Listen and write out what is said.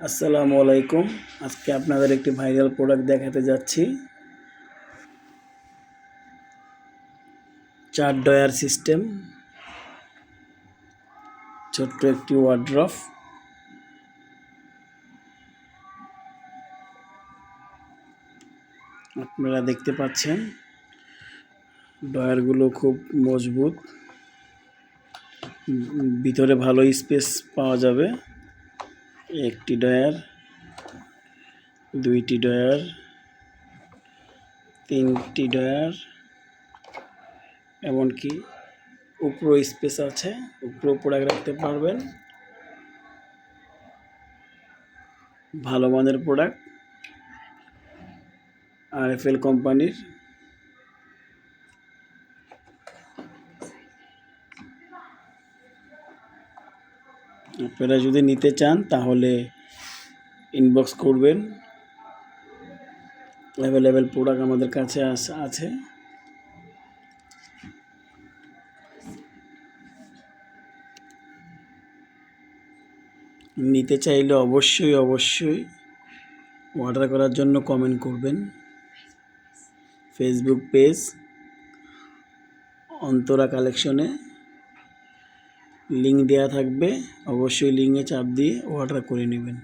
আসসালামু আলাইকুম। আজকে আপনাদের একটি ভাইরাল প্রোডাক্ট দেখাতে যাচ্ছি। 4 ডয়ার সিস্টেম, ছোট্ট একটি ওয়ার্ড্রপ। আপনারা দেখতে পাচ্ছেন ডয়ারগুলো খুব মজবুত, ভিতরে ভালো স্পেস পাওয়া যাবে। একটি ডয়ার, দুইটি ডয়ার, তিনটি ডয়ার, এমনকি উপরও স্পেস আছে, উপরেও প্রোডাক্ট রাখতে পারবেন। ভালো মানের প্রোডাক্ট, RFL কোম্পানির। আপনারা যদি নিতে চান তাহলে ইনবক্স করবেন। অ্যাভেলেবেল প্রোডাক্ট আমাদের কাছে আছে। নিতে চাইলে অবশ্যই অর্ডার করার জন্য কমেন্ট করবেন। ফেসবুক পেজ অন্তরা কালেকশনে লিঙ্ক দেওয়া থাকবে, অবশ্যই লিঙ্কে চাপ দিয়ে অর্ডার করে নেবেন।